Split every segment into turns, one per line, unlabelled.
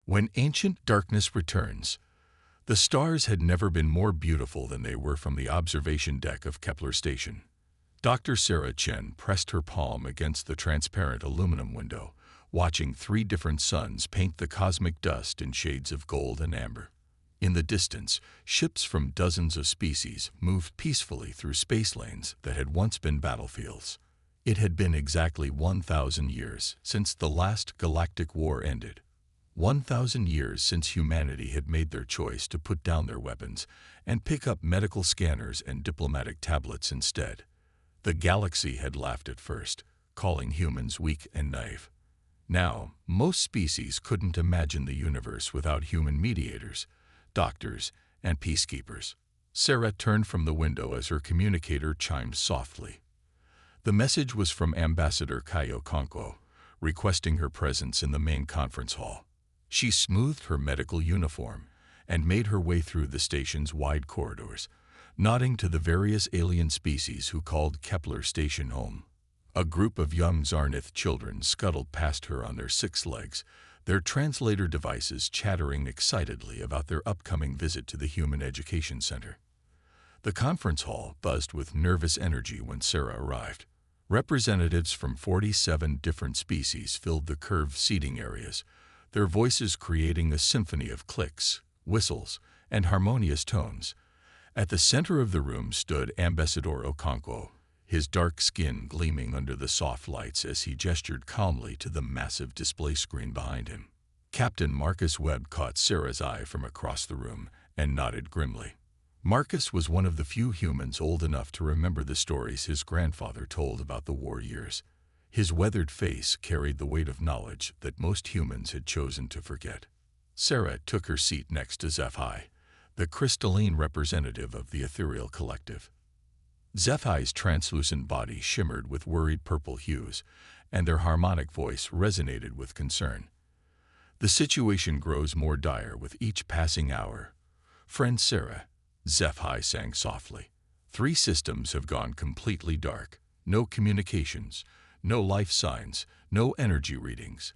When ancient darkness returns, the stars had never been more beautiful than they were from the observation deck of Kepler Station. Dr. Sarah Chen pressed her palm against the transparent aluminum window, watching three different suns paint the cosmic dust in shades of gold and amber. In the distance, ships from dozens of species moved peacefully through space lanes that had once been battlefields. It had been exactly 1,000 years since the last galactic war ended. 1,000 years since humanity had made their choice to put down their weapons and pick up medical scanners and diplomatic tablets instead. The galaxy had laughed at first, calling humans weak and naive. Now, most species couldn't imagine the universe without human mediators, doctors, and peacekeepers. Sarah turned from the window as her communicator chimed softly. The message was from Ambassador Kaio Konko, requesting her presence in the main conference hall. She smoothed her medical uniform and made her way through the station's wide corridors, nodding to the various alien species who called Kepler Station home. A group of young Zarnith children scuttled past her on their 6 legs, their translator devices chattering excitedly about their upcoming visit to the Human Education Center. The conference hall buzzed with nervous energy when Sarah arrived. Representatives from 47 different species filled the curved seating areas, their voices creating a symphony of clicks, whistles, and harmonious tones. At the center of the room stood Ambassador Okonkwo, his dark skin gleaming under the soft lights as he gestured calmly to the massive display screen behind him. Captain Marcus Webb caught Sarah's eye from across the room and nodded grimly. Marcus was one of the few humans old enough to remember the stories his grandfather told about the war years. His weathered face carried the weight of knowledge that most humans had chosen to forget. Sarah took her seat next to HFY, the crystalline representative of the ethereal collective. HFY's translucent body shimmered with worried purple hues, and their harmonic voice resonated with concern. The situation grows more dire with each passing hour. Friend Sarah, HFY sang softly. 3 systems have gone completely dark. No communications, no life signs, no energy readings.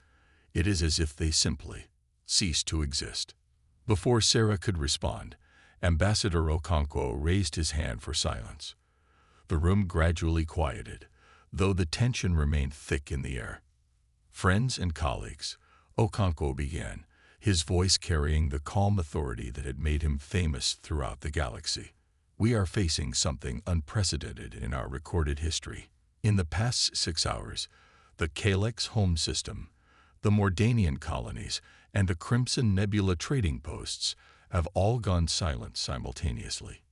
It is as if they simply ceased to exist. Before Sarah could respond, Ambassador Okonkwo raised his hand for silence. The room gradually quieted, though the tension remained thick in the air. Friends and colleagues, Okonkwo began, his voice carrying the calm authority that had made him famous throughout the galaxy. We are facing something unprecedented in our recorded history. In the past 6 hours, the Kalex home system, the Mordanian colonies, and the Crimson Nebula trading posts have all gone silent simultaneously.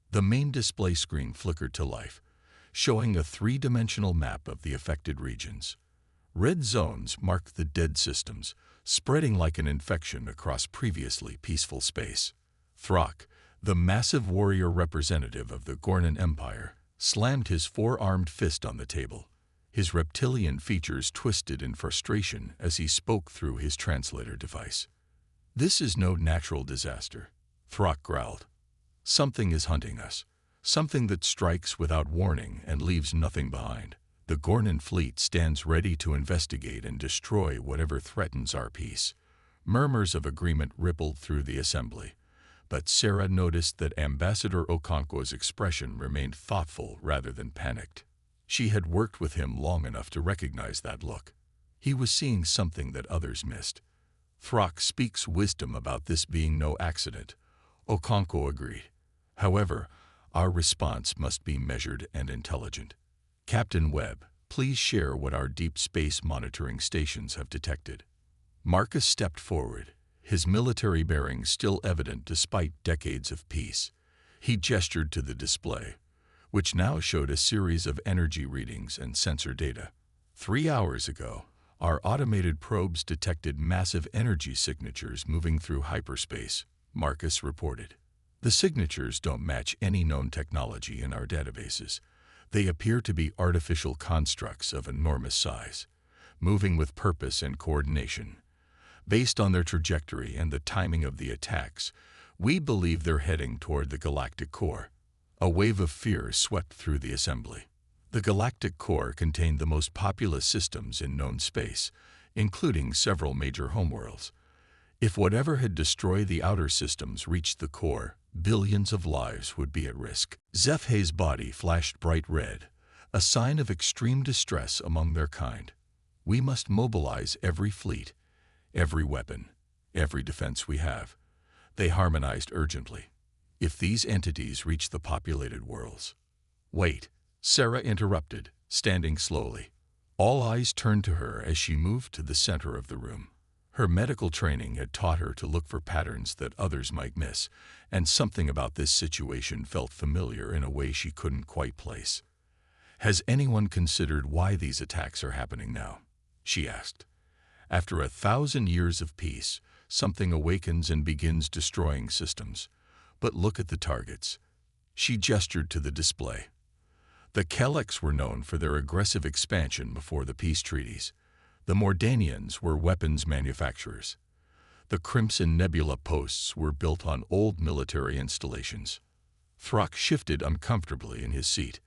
The main display screen flickered to life, showing a 3-dimensional map of the affected regions. Red zones mark the dead systems, spreading like an infection across previously peaceful space. Throck, the massive warrior representative of the Gornan Empire, slammed his 4-armed fist on the table, his reptilian features twisted in frustration as he spoke through his translator device. "This is no natural disaster," Throck growled. "Something is hunting us, something that strikes without warning and leaves nothing behind. The Gornan fleet stands ready to investigate and destroy whatever threatens our peace." Murmurs of agreement rippled through the assembly, but Sarah noticed that Ambassador Okonkwo's expression remained thoughtful rather than panicked. She had worked with him long enough to recognize that look. He was seeing something that others missed. "Throck speaks wisdom about this being no accident," Okonkwo agreed. "However, our response must be measured and intelligent. Captain Webb, please share what our deep space monitoring stations have detected." Marcus stepped forward, his military bearings still evident despite decades of peace. He gestured to the display, which now showed a series of energy readings and sensor data. 3 hours ago, our automated probes detected massive energy signatures moving through hyperspace, Marcus reported. "The signatures don't match any known technology in our databases. They appear to be artificial constructs of enormous size, moving with purpose and coordination. Based on their trajectory and the timing of the attacks, we believe they're heading toward the galactic core." A wave of fear swept through the assembly. The galactic core contained the most populous systems in known space, including several major homeworlds. If whatever had destroyed the outer systems reached the core, billions of lives would be at risk. Zephay's body flashed bright red, a sign of extreme distress among their kind. We must mobilize every fleet, every weapon, every defense we have. They harmonized urgently. If these entities reach the populated worlds. Wait, Sarah interrupted, standing slowly. All eyes turned to her as she moved to the center of the room. Her medical training had taught her to look for patterns that others might miss, and something about this situation felt familiar in a way she couldn't quite place. Has anyone considered why these attacks are happening now? She asked. After 1,000 years of peace, something awakens and begins destroying systems. But look at the targets. She gestured to the display. The Keleks were known for their aggressive expansion before the peace treaties. The Mordanians were weapons manufacturers. The Crimson Nebula posts were built on old military installations. Throck shifted uncomfortably in his seat.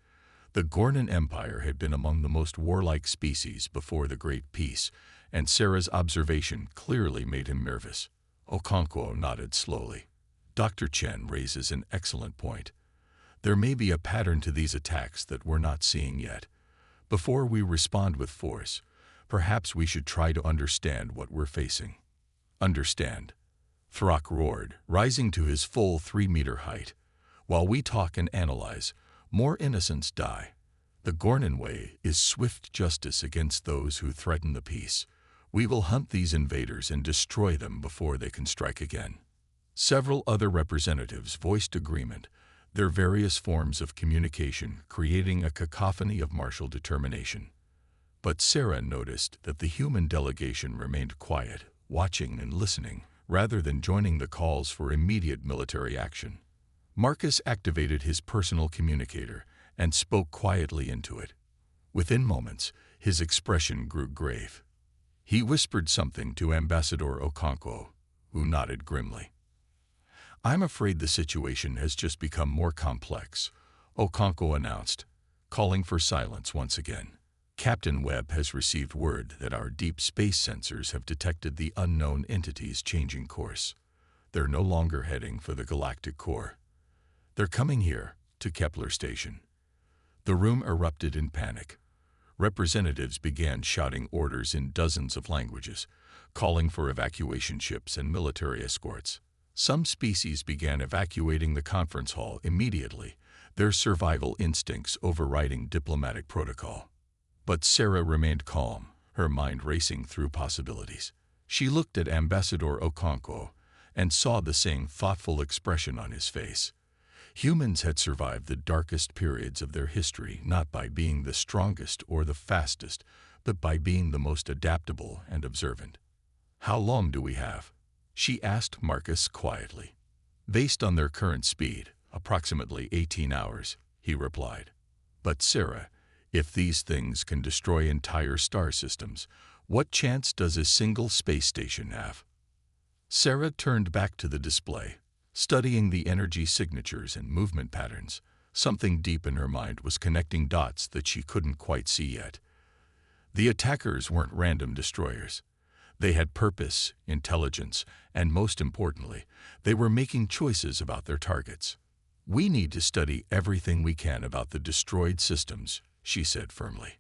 The Gornan Empire had been among the most warlike species before the Great Peace, and Sarah's observation clearly made him nervous. Okonkwo nodded slowly. Dr. Chen raises an excellent point. There may be a pattern to these attacks that we're not seeing yet. Before we respond with force, perhaps we should try to understand what we're facing. Understand? Throck roared, rising to his full 3-meter height. While we talk and analyze, more innocents die. The Gornan way is swift justice against those who threaten the peace. We will hunt these invaders and destroy them before they can strike again. Several other representatives voiced agreement, their various forms of communication creating a cacophony of martial determination. But Sarah noticed that the human delegation remained quiet, watching and listening, rather than joining the calls for immediate military action. Marcus activated his personal communicator and spoke quietly into it. Within moments, his expression grew grave. He whispered something to Ambassador Okonkwo, who nodded grimly. I'm afraid the situation has just become more complex, Okonkwo announced, calling for silence once again. Captain Webb has received word that our deep space sensors have detected the unknown entities changing course. They're no longer heading for the galactic core. They're coming here, to Kepler Station. The room erupted in panic. Representatives began shouting orders in dozens of languages, calling for evacuation ships and military escorts. Some species began evacuating the conference hall immediately, their survival instincts overriding diplomatic protocol. But Sarah remained calm, her mind racing through possibilities. She looked at Ambassador Okonkwo and saw the same thoughtful expression on his face. Humans had survived the darkest periods of their history not by being the strongest or the fastest, but by being the most adaptable and observant. How long do we have? She asked Marcus quietly. Based on their current speed, approximately 18 hours, he replied. But Sarah, if these things can destroy entire star systems, what chance does a single space station have? Sarah turned back to the display, studying the energy signatures and movement patterns. Something deep in her mind was connecting dots that she couldn't quite see yet. The attackers weren't random destroyers. They had purpose, intelligence, and most importantly, they were making choices about their targets. We need to study everything we can about the destroyed systems, she said firmly.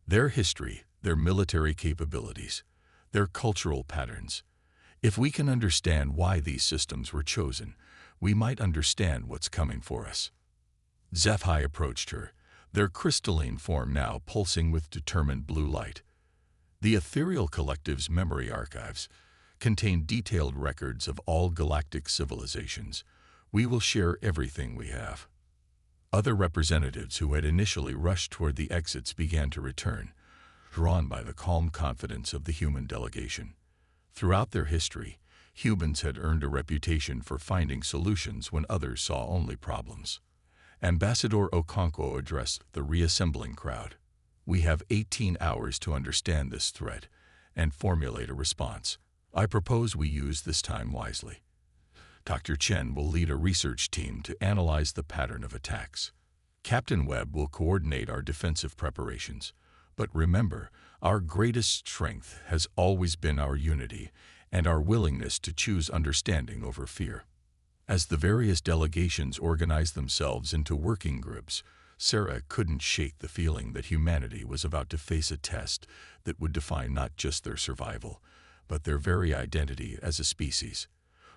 Their history, their military capabilities, their cultural patterns. If we can understand why these systems were chosen, we might understand what's coming for us. Zephai approached her, their crystalline form now pulsing with determined blue light. The Ethereal Collective's memory archives contain detailed records of all galactic civilizations. We will share everything we have. Other representatives who had initially rushed toward the exits began to return, drawn by the calm confidence of the human delegation. Throughout their history, humans had earned a reputation for finding solutions when others saw only problems. Ambassador Okonkwo addressed the reassembling crowd. We have 18 hours to understand this threat and formulate a response. I propose we use this time wisely. Dr. Chen will lead a research team to analyze the pattern of attacks. Captain Webb will coordinate our defensive preparations. But remember, our greatest strength has always been our unity, and our willingness to choose understanding over fear. As the various delegations organized themselves into working groups, Sarah couldn't shake the feeling that humanity was about to face a test that would define not just their survival, but their very identity as a species.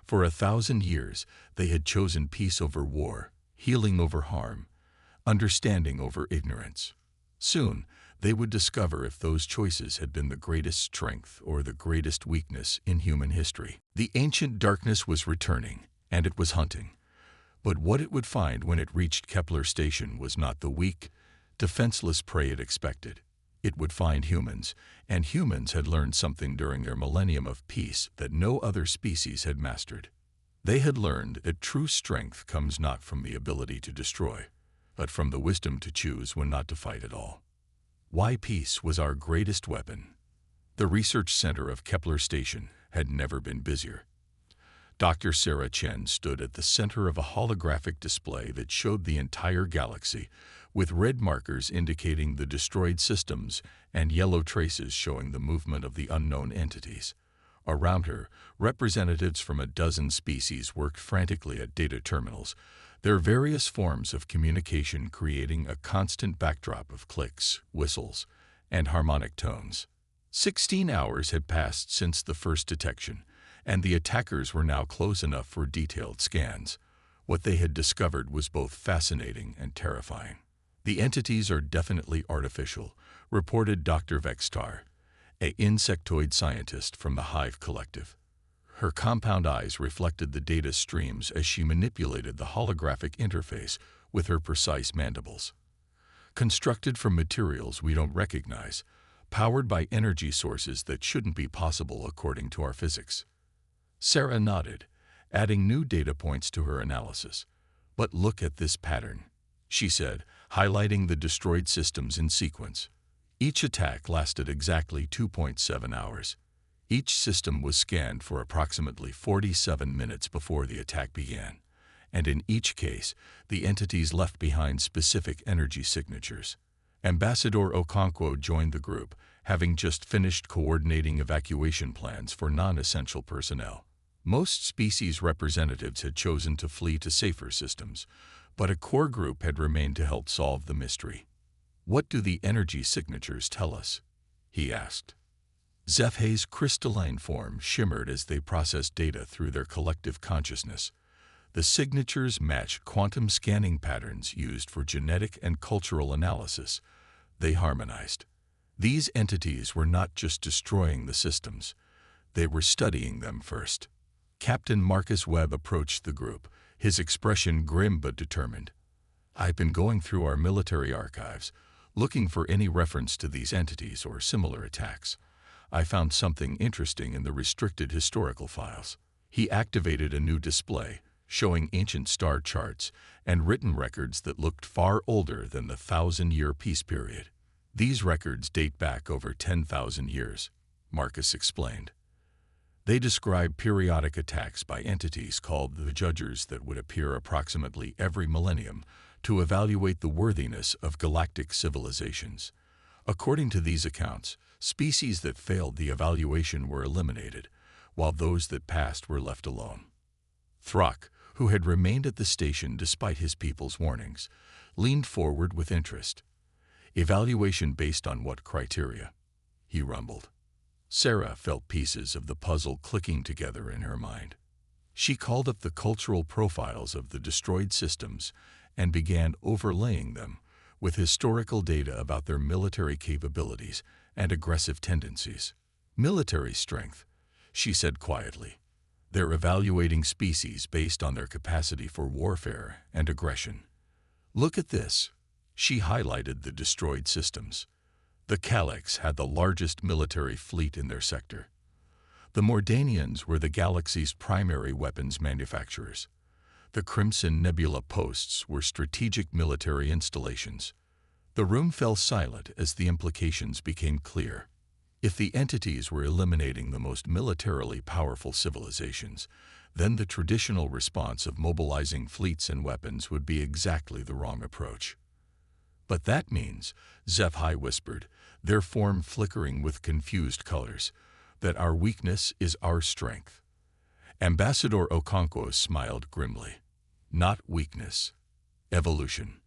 For 1,000 years, they had chosen peace over war, healing over harm, understanding over ignorance. Soon, they would discover if those choices had been the greatest strength or the greatest weakness in human history. The ancient darkness was returning, and it was hunting. But what it would find when it reached Kepler Station was not the weak, defenseless prey it expected. It would find humans, and humans had learned something during their millennium of peace that no other species had mastered. They had learned that true strength comes not from the ability to destroy, but from the wisdom to choose when not to fight at all. Why peace was our greatest weapon. The research center of Kepler Station had never been busier. Dr. Sarah Chen stood at the center of a holographic display that showed the entire galaxy, with red markers indicating the destroyed systems and yellow traces showing the movement of the unknown entities. Around her, representatives from a dozen species worked frantically at data terminals, their various forms of communication creating a constant backdrop of clicks, whistles, and harmonic tones. 16 hours had passed since the first detection, and the attackers were now close enough for detailed scans. What they had discovered was both fascinating and terrifying. The entities are definitely artificial, reported Dr. Vextar, an insectoid scientist from the Hive Collective. Her compound eyes reflected the data streams as she manipulated the holographic interface with her precise mandibles. Constructed from materials we don't recognize, powered by energy sources that shouldn't be possible according to our physics. Sarah nodded, adding new data points to her analysis. But look at this pattern, she said, highlighting the destroyed systems in sequence. Each attack lasted exactly 2.7 hours. Each system was scanned for approximately 47 minutes before the attack began, and in each case, the entities left behind specific energy signatures. Ambassador Okonkwo joined the group, having just finished coordinating evacuation plans for non-essential personnel. Most species representatives had chosen to flee to safer systems, but a core group had remained to help solve the mystery. "What do the energy signatures tell us?" he asked. Zephay's crystalline form shimmered as they processed data through their collective consciousness. The signatures matched quantum scanning patterns used for genetic and cultural analysis. They harmonized. These entities were not just destroying the systems, they were studying them first. Captain Marcus Webb approached the group, his expression grim but determined. "I've been going through our military archives, looking for any reference to these entities or similar attacks. I found something interesting in the restricted historical files." He activated a new display, showing ancient star charts and written records that looked far older than the 1,000-year peace period. "These records date back over 10,000 years, Marcus explained. They describe periodic attacks by entities called the Judgers that would appear approximately every millennium to evaluate the worthiness of galactic civilizations. According to these accounts, species that failed the evaluation were eliminated, while those that passed were left alone. Throck, who had remained at the station despite his people's warnings, leaned forward with interest. "Evaluation based on what criteria?" he rumbled. Sarah felt pieces of the puzzle clicking together in her mind. She called up the cultural profiles of the destroyed systems and began overlaying them with historical data about their military capabilities and aggressive tendencies. "Military strength," she said quietly. "They're evaluating species based on their capacity for warfare and aggression. Look at this." She highlighted the destroyed systems. The Calyx had the largest military fleet in their sector. The Mordanians were the galaxy's primary weapons manufacturers. The Crimson Nebula posts were strategic military installations. The room fell silent as the implications became clear. If the entities were eliminating the most militarily powerful civilizations, then the traditional response of mobilizing fleets and weapons would be exactly the wrong approach. "But that means," Zephai whispered, their form flickering with confused colors, that our weakness is our strength. Ambassador Okonkwo smiled grimly. Not weakness. Evolution.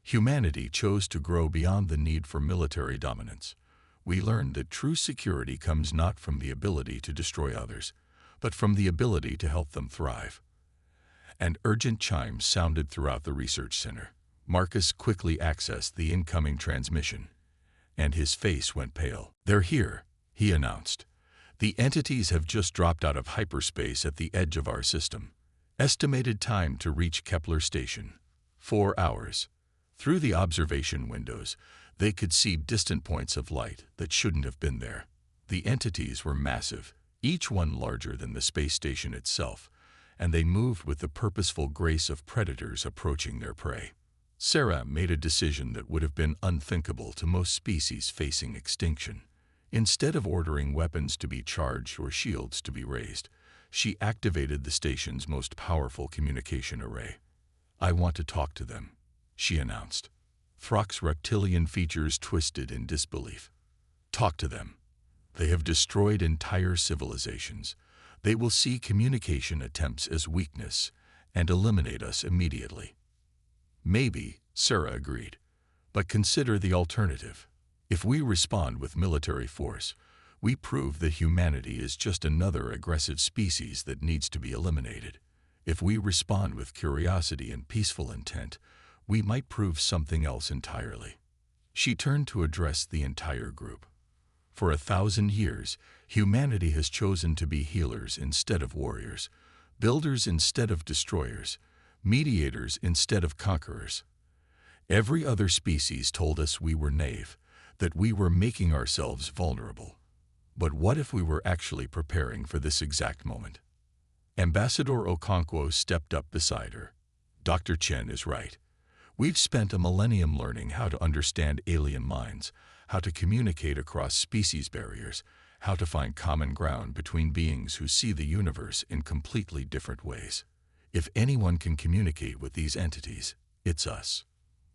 Humanity chose to grow beyond the need for military dominance. We learned that true security comes not from the ability to destroy others, but from the ability to help them thrive. An urgent chime sounded throughout the research center. Marcus quickly accessed the incoming transmission, and his face went pale. "They're here," he announced. "The entities have just dropped out of hyperspace at the edge of our system. Estimated time to reach Kepler Station: 4 hours. Through the observation windows, they could see distant points of light that shouldn't have been there. The entities were massive, each one larger than the space station itself, and they moved with the purposeful grace of predators approaching their prey. Sarah made a decision that would have been unthinkable to most species facing extinction. Instead of ordering weapons to be charged or shields to be raised, she activated the station's most powerful communication array. "I want to talk to them," she announced. Throck's reptilian features twisted in disbelief. "Talk to them. They have destroyed entire civilizations. They will see communication attempts as weakness and eliminate us immediately." "Maybe," Sarah agreed, "but consider the alternative. If we respond with military force, we prove that humanity is just another aggressive species that needs to be eliminated. If we respond with curiosity and peaceful intent, we might prove something else entirely." She turned to address the entire group. "For 1,000 years, humanity has chosen to be healers instead of warriors, builders instead of destroyers, mediators instead of conquerors. Every other species told us we were naive, that we were making ourselves vulnerable. But what if we were actually preparing for this exact moment?" Ambassador Okonkwo stepped up beside her. "Dr. Chen is right. We've spent a millennium learning how to understand alien minds, how to communicate across species barriers, how to find common ground between beings who see the universe in completely different ways. If anyone can communicate with these entities, it's us."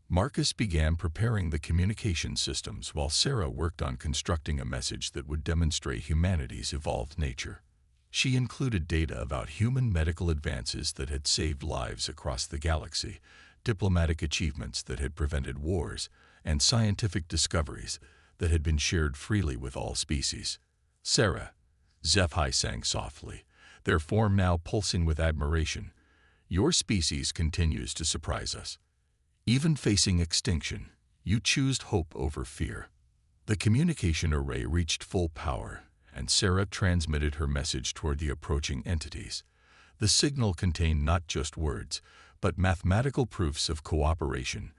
Marcus began preparing the communication systems while Sarah worked on constructing a message that would demonstrate humanity's evolved nature. She included data about human medical advances that had saved lives across the galaxy, diplomatic achievements that had prevented wars, and scientific discoveries that had been shared freely with all species. "Sarah," HFY sang softly, their form now pulsing with admiration, "your species continues to surprise us. Even facing extinction, you choose hope over fear." The communication array reached full power, and Sarah transmitted her message toward the approaching entities. The signal contained not just words, but mathematical proofs of cooperation,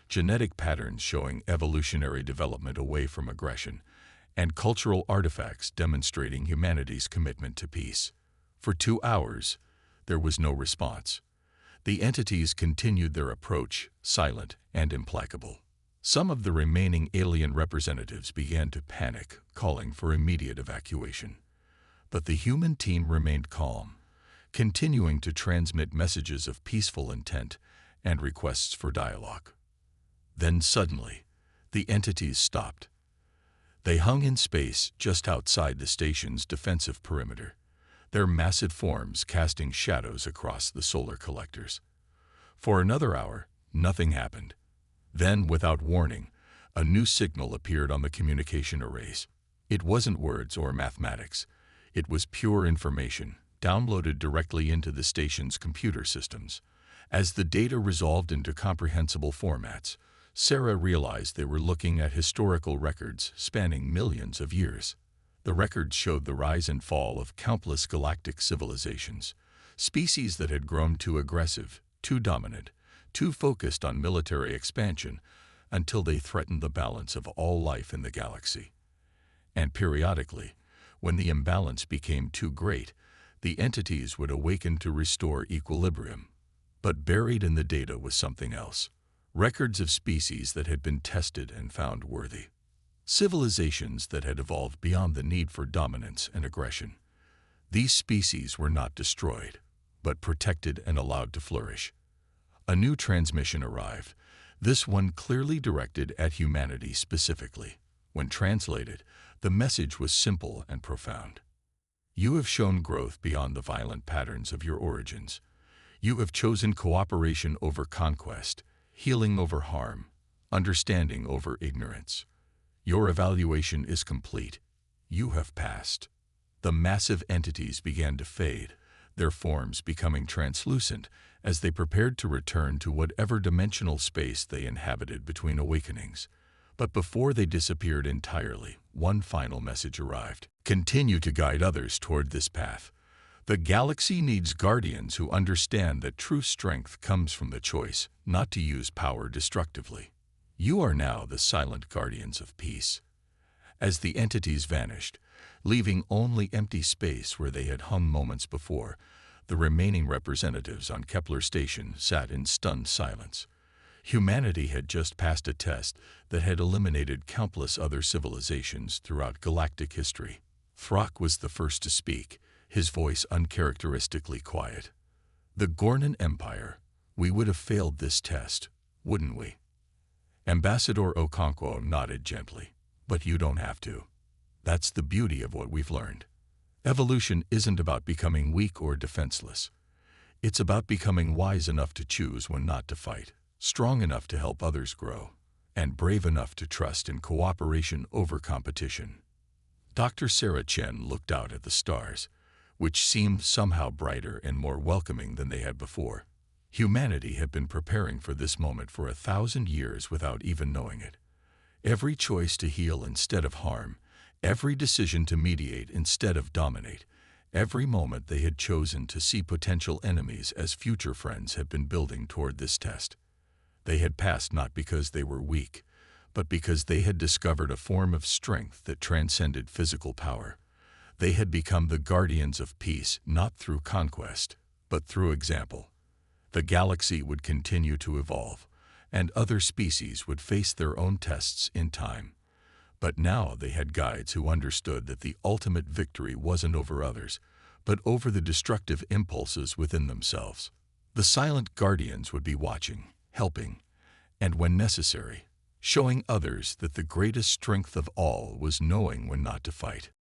genetic patterns showing evolutionary development away from aggression, and cultural artifacts demonstrating humanity's commitment to peace. For 2 hours, there was no response. The entities continued their approach, silent and implacable. Some of the remaining alien representatives began to panic, calling for immediate evacuation. But the human team remained calm, continuing to transmit messages of peaceful intent and requests for dialogue. Then suddenly, the entities stopped. They hung in space just outside the station's defensive perimeter, their massive forms casting shadows across the solar collectors. For another hour, nothing happened. Then, without warning, a new signal appeared on the communication arrays. It wasn't words or mathematics. It was pure information, downloaded directly into the station's computer systems. As the data resolved into comprehensible formats, Sarah realized they were looking at historical records spanning millions of years. The records showed the rise and fall of countless galactic civilizations, species that had grown too aggressive, too dominant, too focused on military expansion until they threatened the balance of all life in the galaxy. And periodically, when the imbalance became too great, the entities would awaken to restore equilibrium. But buried in the data was something else. Records of species that had been tested and found worthy. Civilizations that had evolved beyond the need for dominance and aggression. These species were not destroyed, but protected and allowed to flourish. A new transmission arrived, this one clearly directed at humanity specifically. When translated, the message was simple and profound. You have shown growth beyond the violent patterns of your origins. You have chosen cooperation over conquest, healing over harm, understanding over ignorance. Your evaluation is complete. You have passed. The massive entities began to fade, their forms becoming translucent as they prepared to return to whatever dimensional space they inhabited between awakenings. But before they disappeared entirely, one final message arrived. Continue to guide others toward this path. The galaxy needs guardians who understand that true strength comes from the choice not to use power destructively. You are now the silent guardians of peace. As the entities vanished, leaving only empty space where they had hung moments before, the remaining representatives on Kepler Station sat in stunned silence. Humanity had just passed a test that had eliminated countless other civilizations throughout galactic history. Throck was the first to speak, his voice uncharacteristically quiet. The Gornan Empire, we would have failed this test, wouldn't we? Ambassador Okonkwo nodded gently. But you don't have to. That's the beauty of what we've learned. Evolution isn't about becoming weak or defenseless. It's about becoming wise enough to choose when not to fight, strong enough to help others grow, and brave enough to trust in cooperation over competition. Dr. Sarah Chen looked out at the stars, which seemed somehow brighter and more welcoming than they had before. Humanity had been preparing for this moment for 1,000 years without even knowing it. Every choice to heal instead of harm, every decision to mediate instead of dominate, every moment they had chosen to see potential enemies as future friends had been building toward this test. They had passed not because they were weak, but because they had discovered a form of strength that transcended physical power. They had become the guardians of peace not through conquest, but through example. The galaxy would continue to evolve, and other species would face their own tests in time. But now they had guides who understood that the ultimate victory wasn't over others, but over the destructive impulses within themselves. The silent guardians would be watching, helping, and when necessary, showing others that the greatest strength of all was knowing when not to fight.